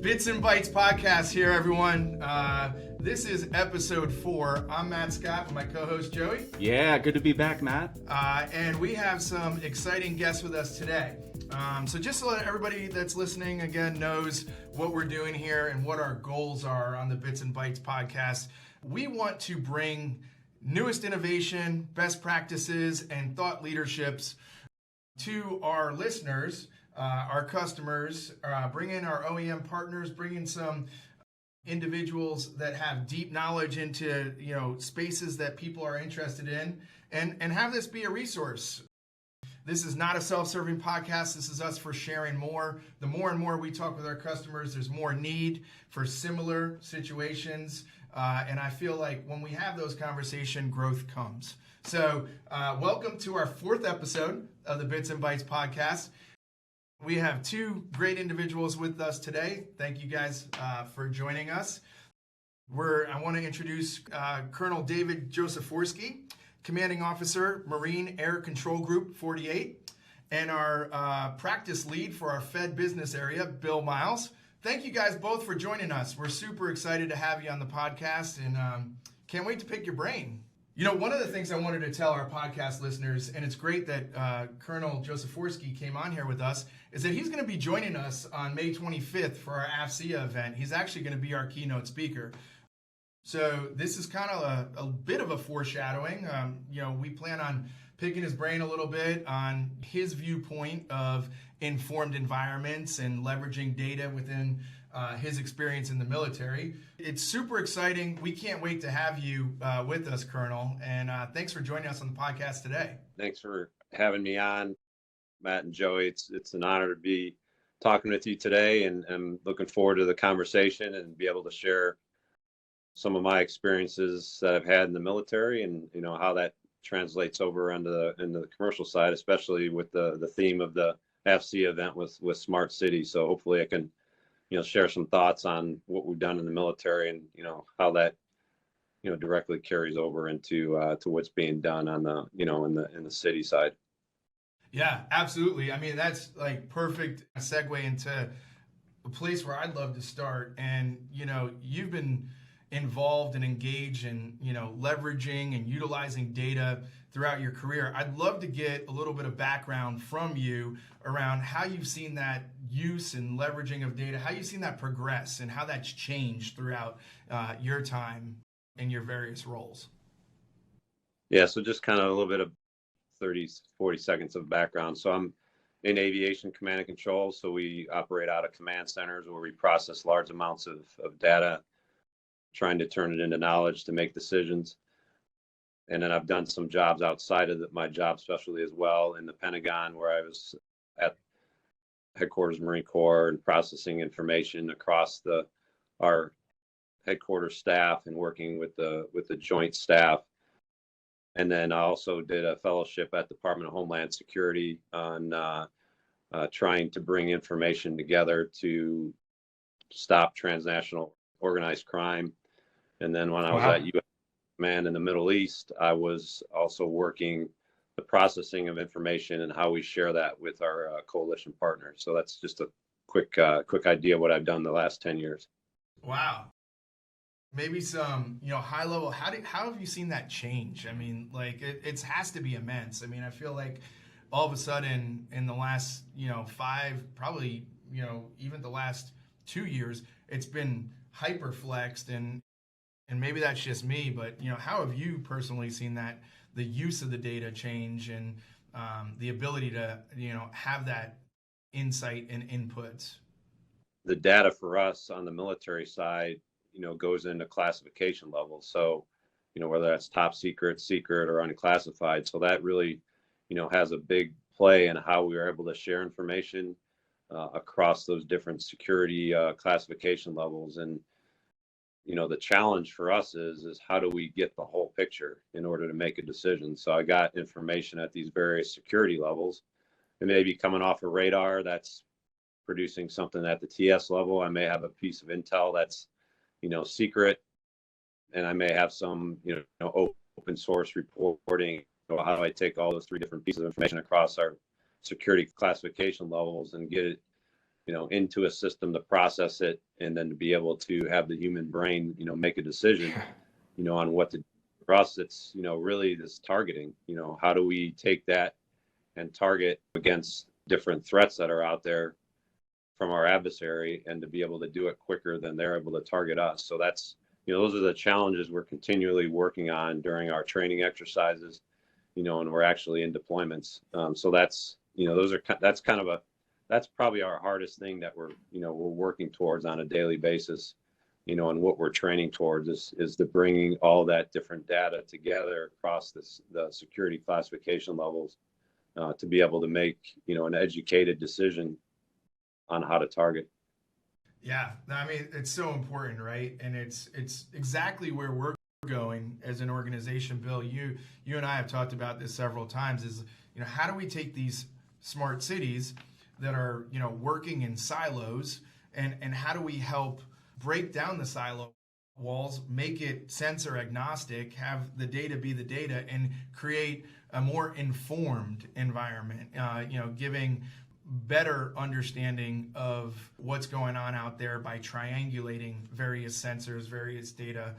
Bits and Bytes podcast here, everyone. This is episode 4. I'm Matt Scott with my co-host Joey. Yeah, good to be back, Matt. And we have some exciting guests with us today. So just so that everybody that's listening again knows what we're doing here and what our goals are on the Bits and Bytes podcast, we want to bring newest innovation, best practices, and thought leaderships to our listeners, our customers, bring in our OEM partners, bring in some individuals that have deep knowledge into spaces that people are interested in, and have this be a resource. This is not a self-serving podcast. This is us for sharing more. The more and more we talk with our customers, there's more need for similar situations. And I feel like when we have those conversations, growth comes. So welcome to our 4th episode of the Bits and Bytes podcast. We have 2 great individuals with us today. Thank you guys for joining us. I want to introduce Colonel David Joseforsky, Commanding Officer, Marine Air Control Group 48, and our practice lead for our Fed business area, Bill Miles. Thank you guys both for joining us. We're super excited to have you on the podcast and can't wait to pick your brain. One of the things I wanted to tell our podcast listeners, and it's great that Colonel Joseforsky came on here with us, is that he's going to be joining us on May 25th for our AFCEA event. He's actually going to be our keynote speaker. So this is kind of a bit of a foreshadowing. We plan on picking his brain a little bit on his viewpoint of informed environments and leveraging data within his experience in the military. It's super exciting. We can't wait to have you with us, Colonel. And thanks for joining us on the podcast today. Thanks for having me on, Matt and Joey. It's an honor to be talking with you today, and I'm looking forward to the conversation and be able to share some of my experiences that I've had in the military and how that translates over into the commercial side, especially with the theme of the AFCEA event with smart cities. So hopefully I can share some thoughts on what we've done in the military and how that directly carries over into to what's being done on the in the city side. Yeah, absolutely. I mean, that's like perfect segue into a place where I'd love to start. And you've been involved and engaged in leveraging and utilizing data throughout your career. I'd love to get a little bit of background from you around how you've seen that use and leveraging of data, how you've seen that progress and how that's changed throughout your time in your various roles. Yeah, so just kind of a little bit of 40 seconds of background. So I'm in aviation command and control. So we operate out of command centers where we process large amounts of data, trying to turn it into knowledge to make decisions. And then I've done some jobs outside of my job specialty as well in the Pentagon, where I was at headquarters Marine Corps and processing information across our headquarters staff and working with the joint staff. And then I also did a fellowship at the Department of Homeland Security on trying to bring information together to stop transnational organized crime. And then when I was at U.S. Command in the Middle East, I was also working the processing of information and how we share that with our coalition partners. So that's just a quick idea of what I've done the last 10 years. Wow. Maybe some, high level, how have you seen that change? I mean, like it has to be immense. I mean, I feel like all of a sudden in the last, 5, probably, even the last 2 years, it's been hyper flexed and maybe that's just me, but how have you personally seen that the use of the data change and the ability to have that insight and inputs? The data for us on the military side goes into classification levels. So whether that's top secret, or unclassified. So that really has a big play in how we are able to share information across those different security classification levels. And the challenge for us is how do we get the whole picture in order to make a decision? So I got information at these various security levels. It may be coming off a radar that's producing something at the TS level. I may have a piece of intel that's secret, and I may have some open source reporting. How do I take all those 3 different pieces of information across our security classification levels and get it into a system to process it, and then to be able to have the human brain, make a decision, on what to do. For us, it's, really this targeting, how do we take that and target against different threats that are out there from our adversary, and to be able to do it quicker than they're able to target us. So that's, those are the challenges we're continually working on during our training exercises, and we're actually in deployments. So that's, that's probably our hardest thing that we're working towards on a daily basis, and what we're training towards is to bringing all that different data together across the security classification levels, to be able to make, an educated decision on how to target. Yeah, I mean, it's so important, right? And it's exactly where we're going as an organization. Bill, you and I have talked about this several times, is, how do we take these smart cities that are, working in silos, and how do we help break down the silo walls, make it sensor agnostic, have the data be the data, and create a more informed environment, giving better understanding of what's going on out there by triangulating various sensors, various data.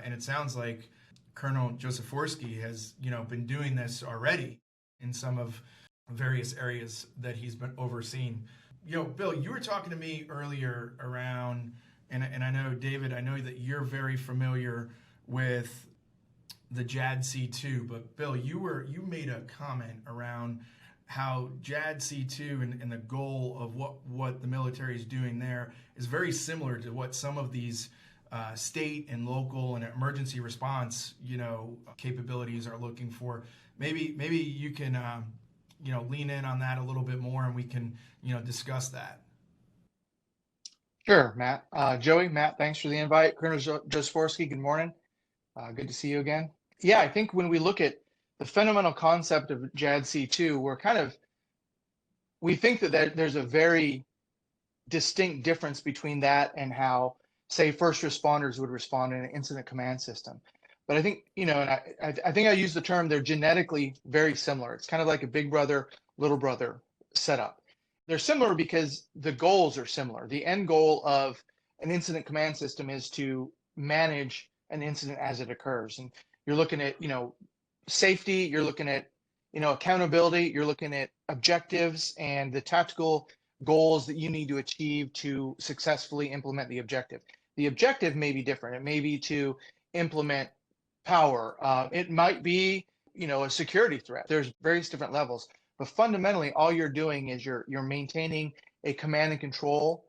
And it sounds like Colonel Joseforsky has, been doing this already in some of various areas that he's been overseeing. Bill, you were talking to me earlier around, and I know, David, I know that you're very familiar with the JADC2, but Bill, you made a comment around how JADC2 and the goal of what the military is doing there is very similar to what some of these state and local and emergency response, capabilities are looking for. Maybe you can, lean in on that a little bit more, and we can, discuss that. Sure, Matt. Joey, Matt, thanks for the invite. Colonel Joseforsky, good morning. Good to see you again. Yeah, I think when we look at the fundamental concept of JADC2, we think that there's a very distinct difference between that and how, say, first responders would respond in an incident command system. But I think, and I think I use the term, they're genetically very similar. It's kind of like a big brother, little brother setup. They're similar because the goals are similar. The end goal of an incident command system is to manage an incident as it occurs. And you're looking at, safety, you're looking at, accountability, you're looking at objectives and the tactical goals that you need to achieve to successfully implement the objective. The objective may be different. It may be to implement power. It might be, a security threat. There's various different levels, but fundamentally all you're doing is you're maintaining a command and control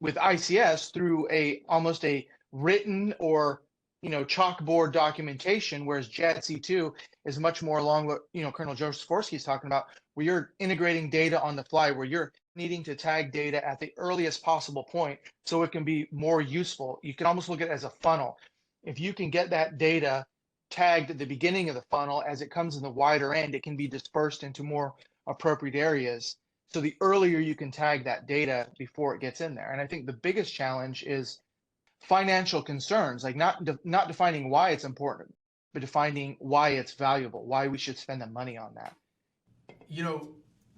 with ICS through almost a written or chalkboard documentation, whereas JADC2 is much more along what Colonel Joseforsky is talking about, where you're integrating data on the fly, where you're needing to tag data at the earliest possible point so it can be more useful. You can almost look at it as a funnel. If you can get that data tagged at the beginning of the funnel, as it comes in the wider end, it can be dispersed into more appropriate areas. So the earlier you can tag that data before it gets in there. And I think the biggest challenge is financial concerns, like not defining why it's important, but defining why it's valuable, why we should spend the money on that.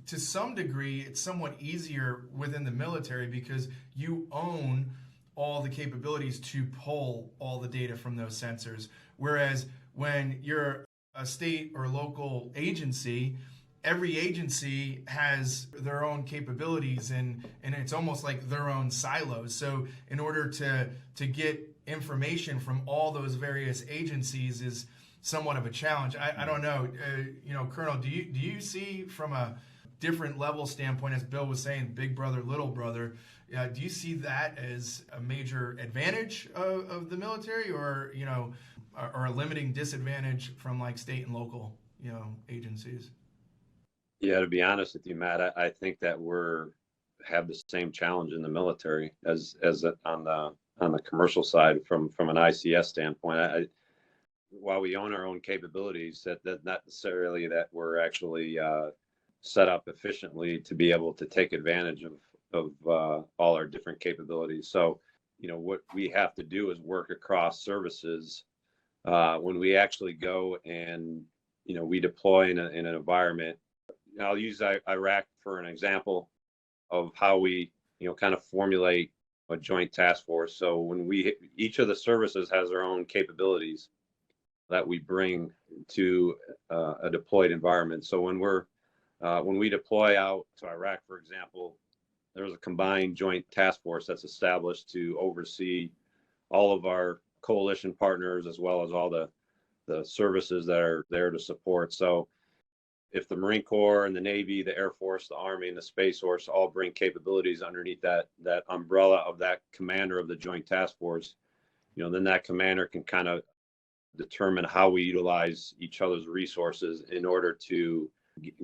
To some degree, it's somewhat easier within the military because you own all the capabilities to pull all the data from those sensors. Whereas when you're a state or local agency, every agency has their own capabilities, and it's almost like their own silos. So in order to get information from all those various agencies is somewhat of a challenge. I don't know, Colonel, do you see from a different level standpoint, as Bill was saying, big brother, little brother, do you see that as a major advantage of the military, or a limiting disadvantage from like state and local agencies? Yeah, to be honest with you, Matt, I think that have the same challenge in the military as on the commercial side from an ICS standpoint. While we own our own capabilities, that not necessarily that we're actually set up efficiently to be able to take advantage of all our different capabilities. So, what we have to do is work across services. When we actually go and we deploy in an environment. I'll use Iraq for an example. of how we, kind of formulate a joint task force. So when each of the services has their own capabilities that we bring to a deployed environment. So when we deploy out to Iraq, for example, there's a combined joint task force that's established to oversee all of our coalition partners as well as all the services that are there to support. So if the Marine Corps and the Navy, the Air Force, the Army, and the Space Force all bring capabilities underneath that umbrella of that commander of the Joint Task Force, then that commander can kind of determine how we utilize each other's resources in order to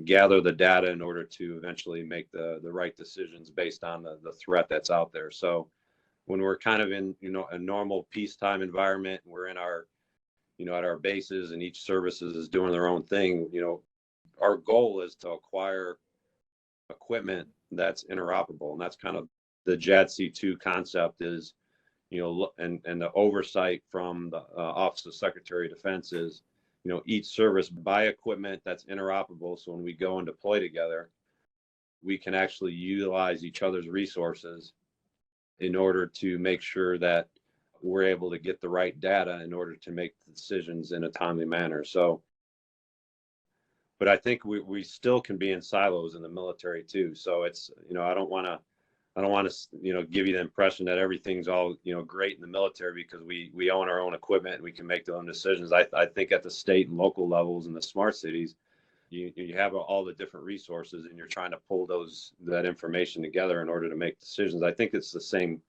gather the data in order to eventually make the right decisions based on the threat that's out there. So when we're kind of in, a normal peacetime environment, we're in our, at our bases and each services is doing their own thing, our goal is to acquire equipment that's interoperable. And that's kind of the JADC2 concept is, and the oversight from the Office of Secretary of Defense is, each service buy equipment that's interoperable. So when we go and deploy together, we can actually utilize each other's resources in order to make sure that we're able to get the right data in order to make decisions in a timely manner. So, but I think we still can be in silos in the military too. So it's, I don't want to, give you the impression that everything's all, great in the military because we own our own equipment and we can make our own decisions. I think at the state and local levels in the smart cities, you have all the different resources and you're trying to pull that information together in order to make decisions. I think it's the same,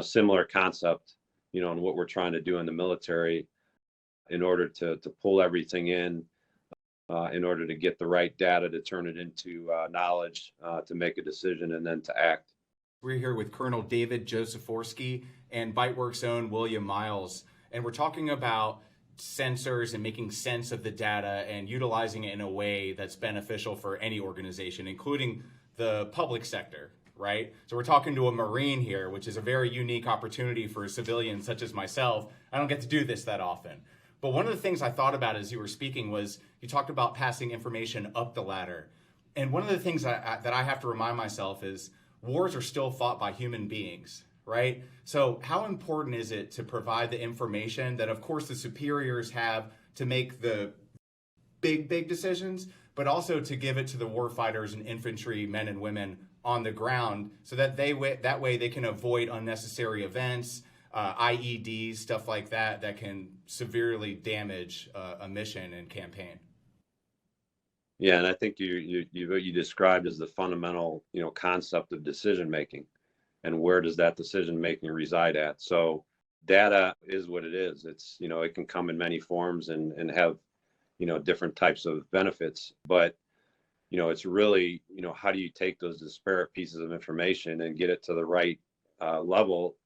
similar concept, in what we're trying to do in the military in order to pull everything in order to get the right data to turn it into knowledge to make a decision and then to act. We're here with Colonel David Joseforsky and ByteWorks' own William Miles, and we're talking about sensors and making sense of the data and utilizing it in a way that's beneficial for any organization, including the public sector, right? So we're talking to a Marine here, which is a very unique opportunity for a civilian such as myself. I don't get to do this that often. But one of the things I thought about as you were speaking was you talked about passing information up the ladder. And one of the things that I have to remind myself is wars are still fought by human beings, right? So how important is it to provide the information that, of course, the superiors have to make the big decisions, but also to give it to the warfighters and infantry men and women on the ground so that that way they can avoid unnecessary events, IEDs, stuff like that can severely damage a mission and campaign. Yeah, and I think what you described as the fundamental, concept of decision making, and where does that decision making reside at? So, data is what it is. It's it can come in many forms and have different types of benefits, but it's really how do you take those disparate pieces of information and get it to the right level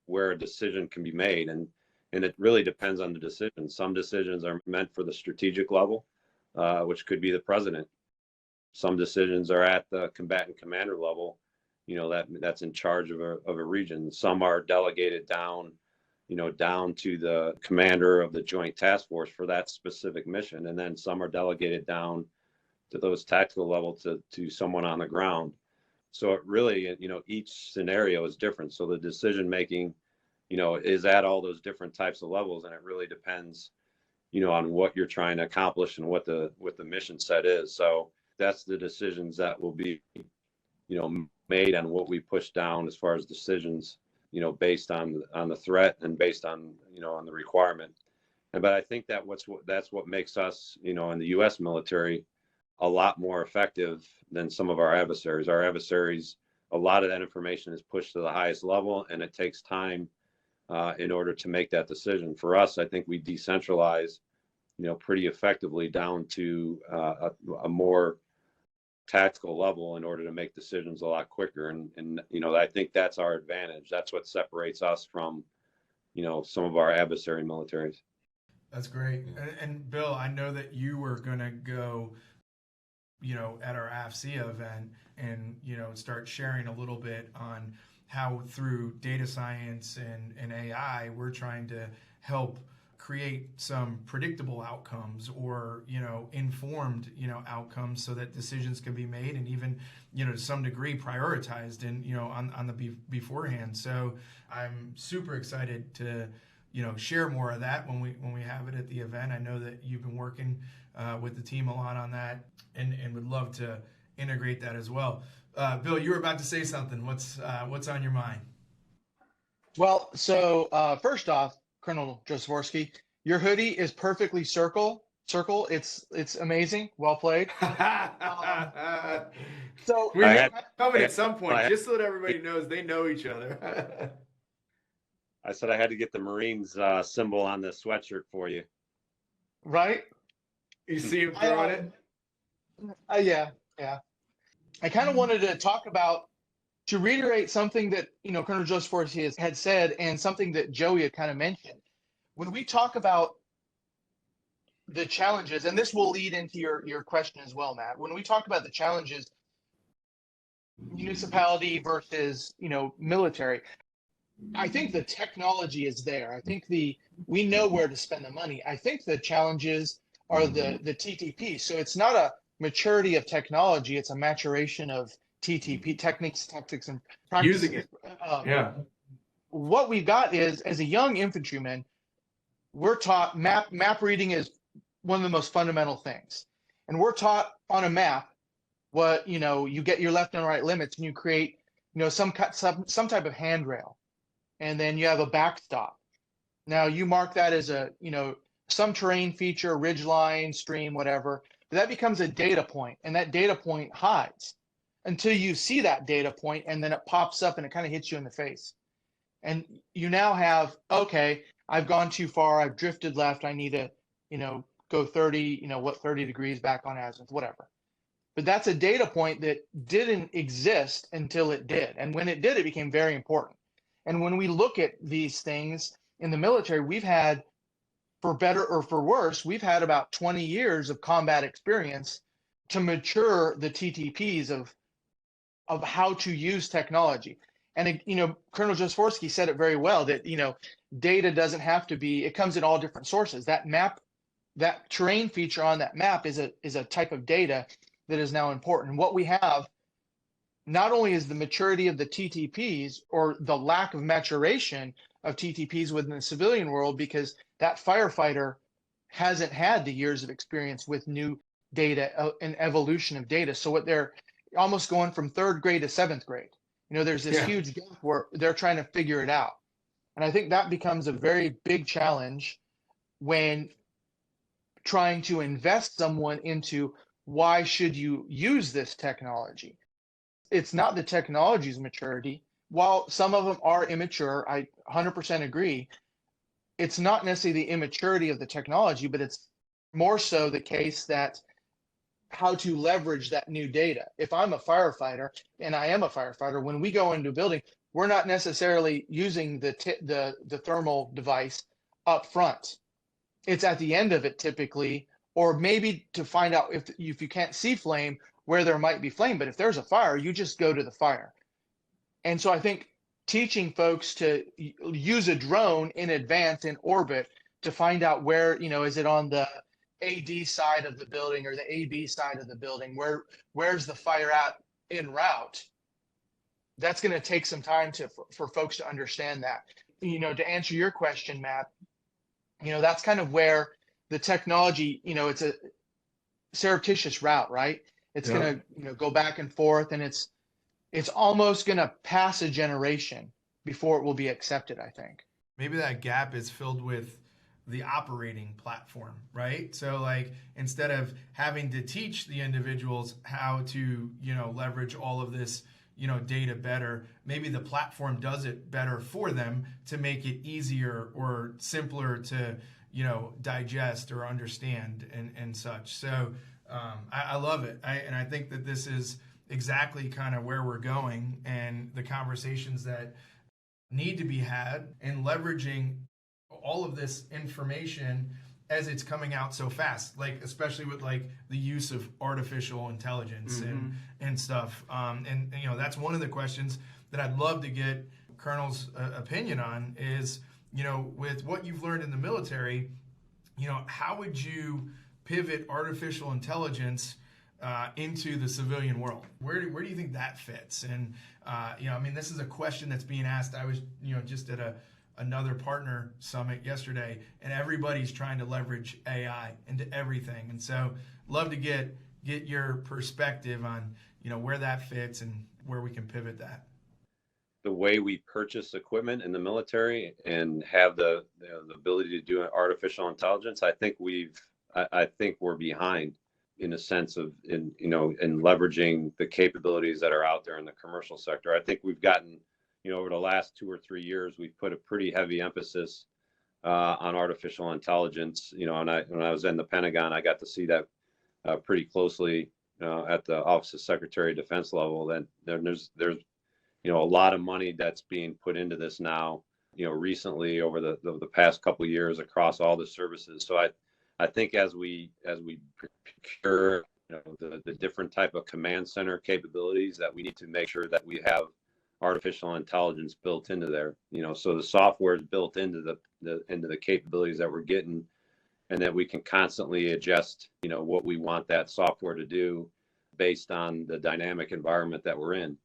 where a decision can be made, and it really depends on the decision. Some decisions are meant for the strategic level, which could be the president. Some decisions are at the combatant commander level, that's in charge of a region. Some are delegated down, down to the commander of the Joint Task Force for that specific mission, and then some are delegated down to those tactical level to someone on the ground. So it really, each scenario is different. So the decision making, is at all those different types of levels, and it really depends on what you're trying to accomplish and what the mission set is. So that's the decisions that will be, made on what we push down as far as decisions, based on the threat and based on, on the requirement. But I think that's what makes us, in the U.S. military, a lot more effective than some of our adversaries. Our adversaries, a lot of that information is pushed to the highest level, and it takes time in order to make that decision. For us, I think we decentralize, pretty effectively down to a more tactical level in order to make decisions a lot quicker. And I think that's our advantage. That's what separates us from, some of our adversary militaries. That's great. And Bill, I know that you were going to go, at our AFCEA event and, start sharing a little bit on how through data science and AI, we're trying to help create some predictable outcomes or, informed, outcomes so that decisions can be made and even, to some degree prioritized and, on the beforehand. So I'm super excited to, share more of that when we have it at the event. I know that you've been working with the team a lot on that and would love to integrate that as well. Bill, you were about to say something. What's on your mind? Well, so first off, Colonel Joseforsky, your hoodie is perfectly circle. It's amazing. Well played. So we're coming at some point, just so that everybody knows they know each other. I said I had to get the Marines symbol on the sweatshirt for you. Right? You see him throwing it? Yeah. I kind of wanted to reiterate something that, Colonel Joseforsky had said and something that Joey had kind of mentioned. When we talk about the challenges, and this will lead into your question as well, Matt, when we talk about the challenges, municipality versus, military, I think the technology is there. I think we know where to spend the money. I think the challenges are the TTP. So it's not a maturity of technology, it's a maturation of TTP techniques, tactics, and practices. Using it. Yeah. What we've got is, as a young infantryman, we're taught map reading is one of the most fundamental things. And we're taught on a map what, you get your left and right limits and you create, some type of handrail. And then you have a backstop. Now you mark that as a, some terrain feature, ridge line, stream, whatever. But that becomes a data point, and that data point hides until you see that data point, and then it pops up and it kind of hits you in the face. And you now have, okay, I've gone too far, I've drifted left, I need to, go 30, 30 degrees back on azimuth, whatever. But that's a data point that didn't exist until it did. And when it did, it became very important. And when we look at these things in the military, we've had, for better or for worse, we've had about 20 years of combat experience to mature the TTPs of how to use technology. And, Colonel Joseforsky said it very well that, data doesn't have to be, it comes in all different sources. That map, that terrain feature on that map is a type of data that is now important. What we have not only is the maturity of the TTPs or the lack of maturation of TTPs within the civilian world, because that firefighter hasn't had the years of experience with new data and evolution of data. So what they're almost going from 3rd grade to 7th grade. There's this huge gap where they're trying to figure it out. And I think that becomes a very big challenge when trying to invest someone into why should you use this technology. It's not the technology's maturity. While some of them are immature, I 100% agree. It's not necessarily the immaturity of the technology, but it's more so the case that how to leverage that new data. If I'm a firefighter, and I am a firefighter, when we go into a building, we're not necessarily using the thermal device up front. It's at the end of it typically, or maybe to find out if you can't see flame, where there might be flame. But if there's a fire, you just go to the fire. And so I think teaching folks to use a drone in advance in orbit to find out where, is it on the AD side of the building or the AB side of the building? Where's the fire at en route? That's going to take some time for folks to understand that. To answer your question, Matt, that's kind of where the technology, it's a surreptitious route, right? It's going to, go back and forth, and it's almost going to pass a generation before it will be accepted, I think. Maybe that gap is filled with the operating platform, right? So like, instead of having to teach the individuals how to, leverage all of this, data better, maybe the platform does it better for them to make it easier or simpler to, digest or understand and such. So I love it. And I think that this is exactly kind of where we're going, and the conversations that need to be had, and leveraging all of this information as it's coming out so fast, like especially with like the use of artificial intelligence and stuff. And that's one of the questions that I'd love to get Colonel's opinion on is, with what you've learned in the military, how would you pivot artificial intelligence into the civilian world? Where do you think that fits? And this is a question that's being asked. I was just at another partner summit yesterday, and everybody's trying to leverage AI into everything. And so love to get your perspective on where that fits and where we can pivot that. The way we purchase equipment in the military and have the ability to do artificial intelligence, I think we're behind in a sense of in leveraging the capabilities that are out there in the commercial sector. I think we've gotten, over the last 2 or 3 years, we've put a pretty heavy emphasis on artificial intelligence. When I was in the Pentagon, I got to see that pretty closely at the Office of Secretary of Defense level. That there's a lot of money that's being put into this now, recently over the past couple of years across all the services. So I think as we procure the different type of command center capabilities, that we need to make sure that we have artificial intelligence built into there. So the software is built into the capabilities that we're getting, and that we can constantly adjust what we want that software to do based on the dynamic environment that we're in.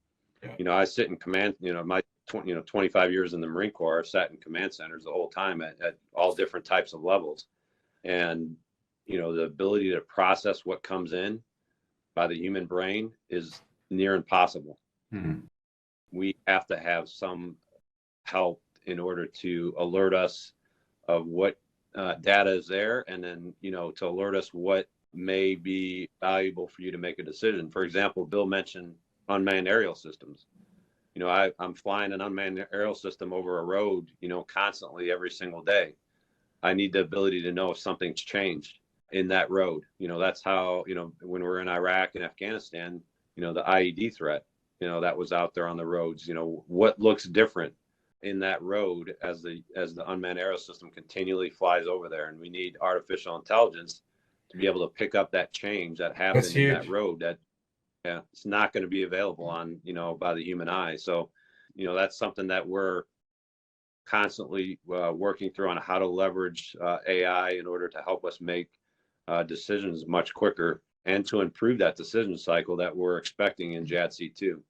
Yeah. I sit in command, my 25 years in the Marine Corps, I've sat in command centers the whole time at all different types of levels. And, the ability to process what comes in by the human brain is near impossible. Mm-hmm. We have to have some help in order to alert us of what data is there, and then, to alert us what may be valuable for you to make a decision. For example, Bill mentioned unmanned aerial systems. I'm flying an unmanned aerial system over a road, constantly every single day. I need the ability to know if something's changed in that road. That's how, when we're in Iraq and Afghanistan, the IED threat, that was out there on the roads, what looks different in that road as the unmanned aerial system continually flies over there. And we need artificial intelligence to be able to pick up that change that happened in that road that, it's not going to be available on, by the human eye. So, that's something that we're constantly working through on how to leverage AI in order to help us make decisions much quicker and to improve that decision cycle that we're expecting in JADC2.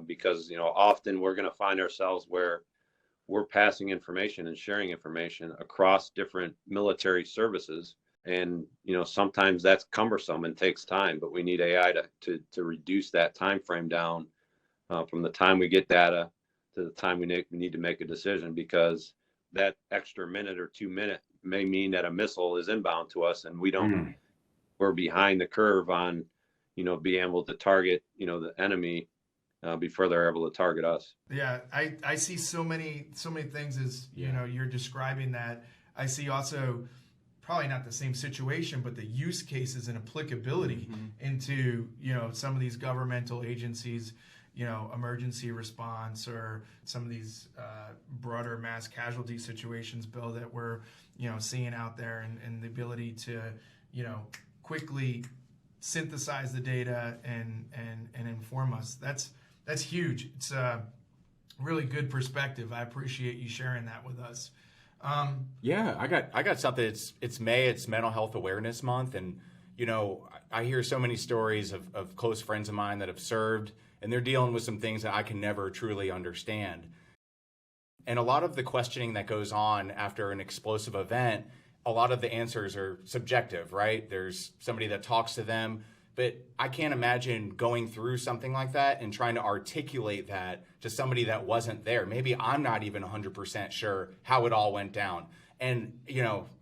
Because, often we're going to find ourselves where we're passing information and sharing information across different military services. And, sometimes that's cumbersome and takes time, but we need AI to reduce that time frame down from the time we get data to the time we need to make a decision, because that extra minute or 2 minute may mean that a missile is inbound to us and we're behind the curve on, being able to target, the enemy before they're able to target us. Yeah, I see so many things as, you're describing that. I see also probably not the same situation, but the use cases and applicability into, some of these governmental agencies, emergency response, or some of these broader mass casualty situations, Bill, that we're, seeing out there, and the ability to, quickly synthesize the data and inform us. That's huge. It's a really good perspective. I appreciate you sharing that with us. Yeah, I got something. It's May. It's Mental Health Awareness Month, and I hear so many stories of close friends of mine that have served, and they're dealing with some things that I can never truly understand. And a lot of the questioning that goes on after an explosive event, a lot of the answers are subjective, right? There's somebody that talks to them, but I can't imagine going through something like that and trying to articulate that to somebody that wasn't there. Maybe I'm not even 100% sure how it all went down. And,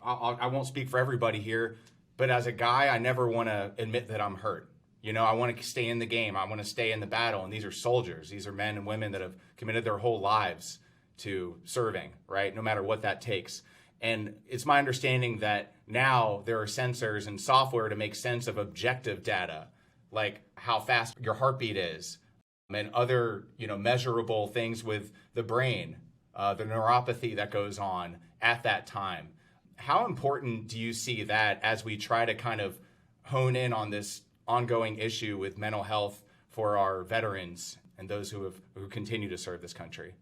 I won't speak for everybody here, but as a guy, I never want to admit that I'm hurt. I want to stay in the game. I want to stay in the battle. And these are soldiers. These are men and women that have committed their whole lives to serving, right? No matter what that takes. And it's my understanding that now there are sensors and software to make sense of objective data, like how fast your heartbeat is, and other, measurable things with the brain, the neuropathy that goes on at that time. How important do you see that as we try to kind of hone in on this ongoing issue with mental health for our veterans and those who continue to serve this country?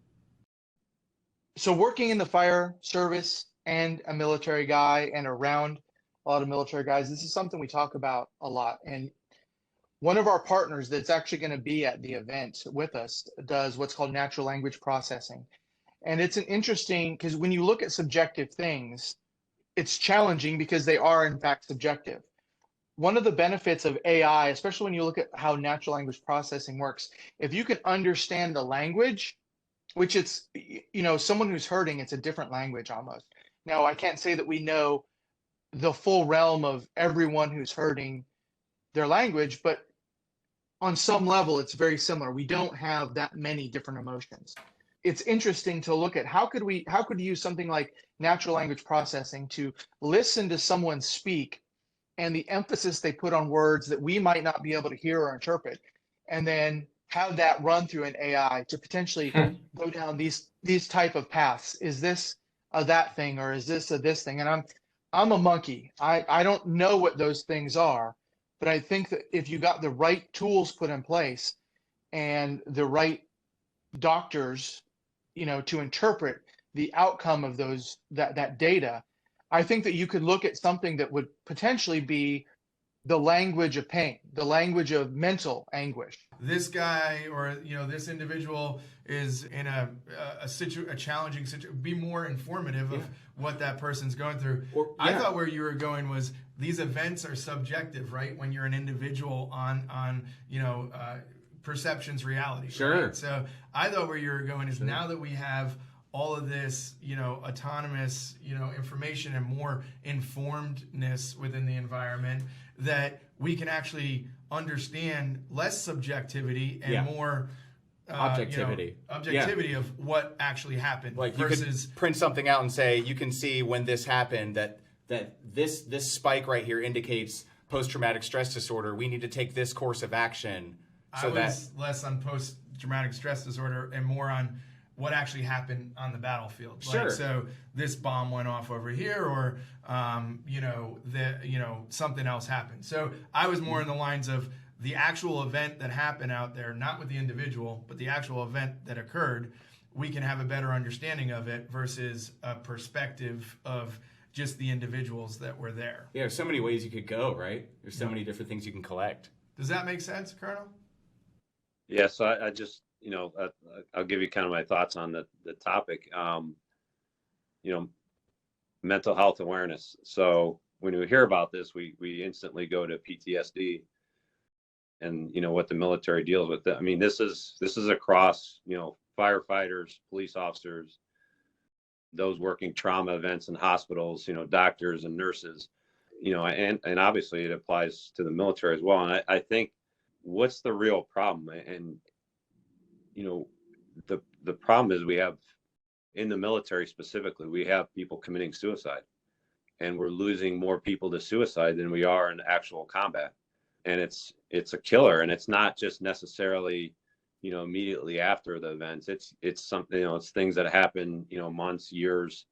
So working in the fire service and a military guy and around a lot of military guys, this is something we talk about a lot. And one of our partners that's actually going to be at the event with us does what's called natural language processing. And it's an interesting, because when you look at subjective things, it's challenging because they are in fact subjective. One of the benefits of AI, especially when you look at how natural language processing works, if you can understand the language, which it's, someone who's hurting, it's a different language almost. Now, I can't say that we know the full realm of everyone who's hurting their language, but on some level, it's very similar. We don't have that many different emotions. It's interesting to look at how could we use something like natural language processing to listen to someone speak and the emphasis they put on words that we might not be able to hear or interpret, and then have that run through an AI to potentially go down these type of paths. Is this a that thing, or is this a this thing? And I'm a monkey. I don't know what those things are, but I think that if you got the right tools put in place and the right doctors, to interpret the outcome of that data, I think that you could look at something that would potentially be the language of pain, the language of mental anguish. This guy or this individual is in a challenging situation. Be more informative of what that person's going through. I thought where you were going was these events are subjective, right? When you're an individual on perception's reality. Sure. Right? So I thought where you were going is now that we have all of this, autonomous, information and more informedness within the environment, that we can actually understand less subjectivity and more objectivity. Objectivity of what actually happened. Like versus you could print something out and say, you can see when this happened that this spike right here indicates post-traumatic stress disorder. We need to take this course of action. I was less on post-traumatic stress disorder and more on what actually happened on the battlefield. Sure. Like, so this bomb went off over here, or something else happened. So I was more in the lines of the actual event that happened out there, not with the individual, but the actual event that occurred. We can have a better understanding of it versus a perspective of just the individuals that were there. Yeah, there's so many ways you could go, right? There's so many different things you can collect. Does that make sense, Colonel? Yeah, so I just, I'll give you kind of my thoughts on the topic. Mental health awareness. So when we hear about this, we instantly go to PTSD and, what the military deals with. I mean, this is across, firefighters, police officers, those working trauma events in hospitals, doctors and nurses, and obviously it applies to the military as well. And I think what's the real problem? And, the problem is we have, in the military specifically, we have people committing suicide, and we're losing more people to suicide than we are in actual combat. And it's a killer, and it's not just necessarily, immediately after the events. It's something, it's things that happen, months, years,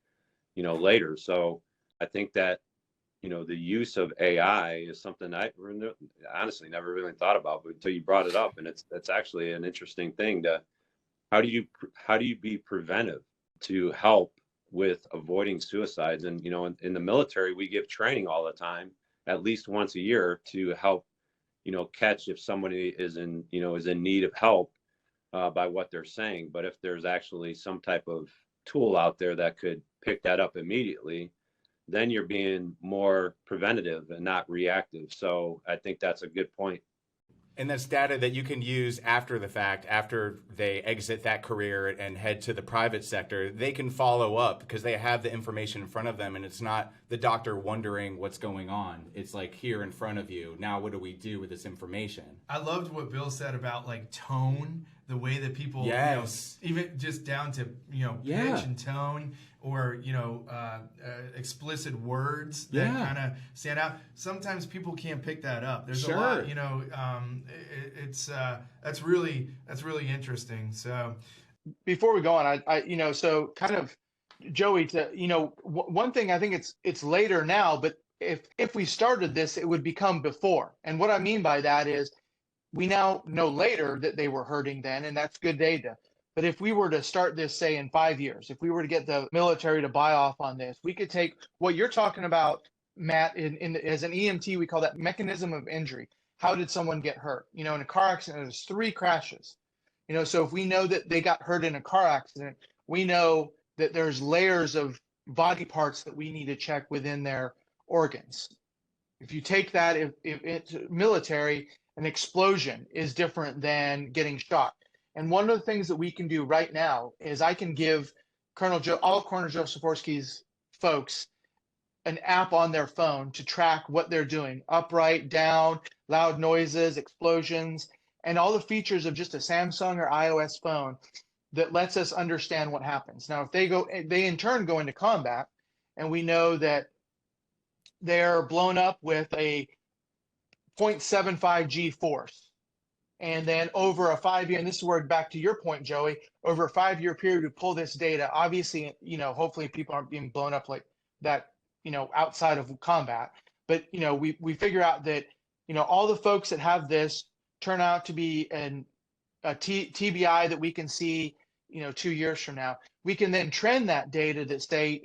later. So I think that, the use of AI is something I honestly never really thought about, but until you brought it up, and it's actually an interesting thing to, how do you be preventive to help with avoiding suicides? And, in the military, we give training all the time, at least once a year, to help, catch if somebody is in need of help by what they're saying. But if there's actually some type of tool out there that could pick that up immediately, then you're being more preventative and not reactive. So I think that's a good point. And that's data that you can use after the fact, after they exit that career and head to the private sector. They can follow up because they have the information in front of them, and it's not the doctor wondering what's going on. It's like here in front of you. Now, what do we do with this information? I loved what Bill said about like tone, the way that people, Yes. Even just down to, pitch and tone, or, explicit words that kind of stand out. Sometimes people can't pick that up. There's a lot, that's really interesting. So Before we go on, I so kind of, Joey, to, one thing, I think it's later now, but if we started this, it would become before. And what I mean by that is we now know later that they were hurting then, and that's good data. But if we were to start this, say, in 5 years, if we were to get the military to buy off on this, we could take what you're talking about, Matt, as an EMT, we call that mechanism of injury. How did someone get hurt? In a car accident, there's 3 crashes. So if we know that they got hurt in a car accident, we know that there's layers of body parts that we need to check within their organs. If you take that, if it's military, an explosion is different than getting shot. And one of the things that we can do right now is I can give all Colonel Joseforsky's folks an app on their phone to track what they're doing, upright, down, loud noises, explosions, and all the features of just a Samsung or iOS phone that lets us understand what happens. Now, if they in turn go into combat, and we know that they're blown up with a 0.75 G force, and then over a 5-year, and this is where, back to your point, Joey, over a 5-year period, we pull this data. Obviously, hopefully people aren't being blown up like that, outside of combat. But, we figure out that, all the folks that have this turn out to be a TBI that we can see, 2 years from now. We can then trend that data that say,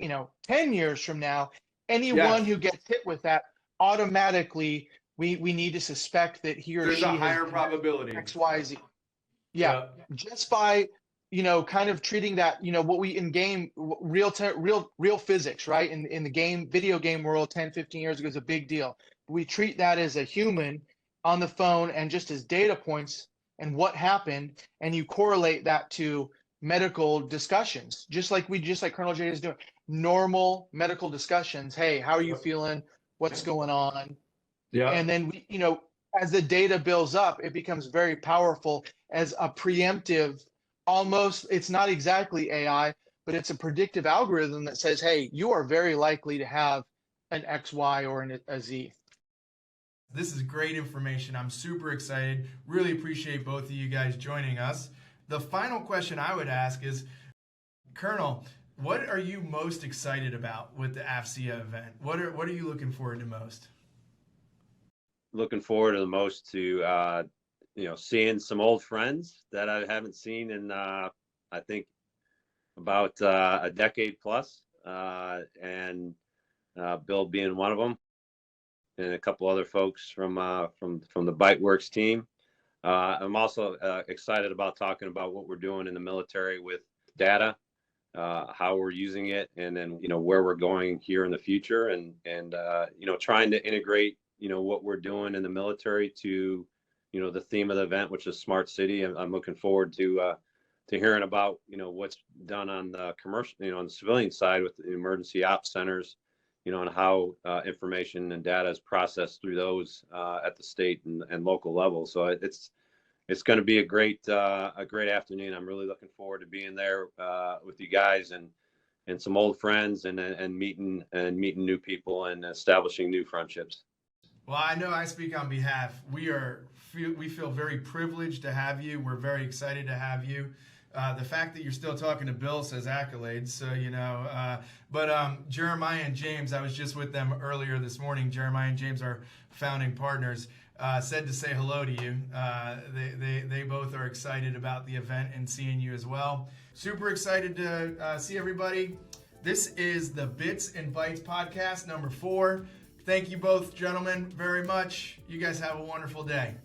10 years from now, anyone who gets hit with that automatically, we need to suspect that he or There's she a higher has probability. XYZ. Yeah. Just by, kind of treating that, what we in game, real physics, right? In the game, video game world 10, 15 years ago is a big deal. We treat that as a human on the phone and just as data points and what happened. And you correlate that to medical discussions, just like Colonel J is doing. Normal medical discussions. Hey, how are you feeling? What's going on? Yeah. And then as the data builds up, it becomes very powerful as a preemptive, almost, it's not exactly AI, but it's a predictive algorithm that says, hey, you are very likely to have an XY or a Z. This is great information. I'm super excited. Really appreciate both of you guys joining us. The final question I would ask is, Colonel, what are you most excited about with the AFCEA event? What are you looking forward to most? Looking forward to the most to seeing some old friends that I haven't seen in I think about a decade plus, and Bill being one of them, and a couple other folks from the ByteWorks team. I'm also excited about talking about what we're doing in the military with data, how we're using it, and then where we're going here in the future, and trying to integrate what we're doing in the military to the theme of the event, which is smart city. I'm looking forward to hearing about what's done on the commercial, on the civilian side with the emergency ops centers, and how information and data is processed through those at the state and local level. So it's going to be a great afternoon. I'm really looking forward to being there with you guys and some old friends and meeting new people and establishing new friendships. Well, I know I speak on behalf. We feel very privileged to have you. We're very excited to have you. The fact that you're still talking to Bill says accolades. So, but Jeremiah and James, I was just with them earlier this morning. Jeremiah and James are founding partners. Said to say hello to you. They both are excited about the event and seeing you as well. Super excited to see everybody. This is the Bits and Bytes podcast number 4. Thank you both, gentlemen, very much. You guys have a wonderful day.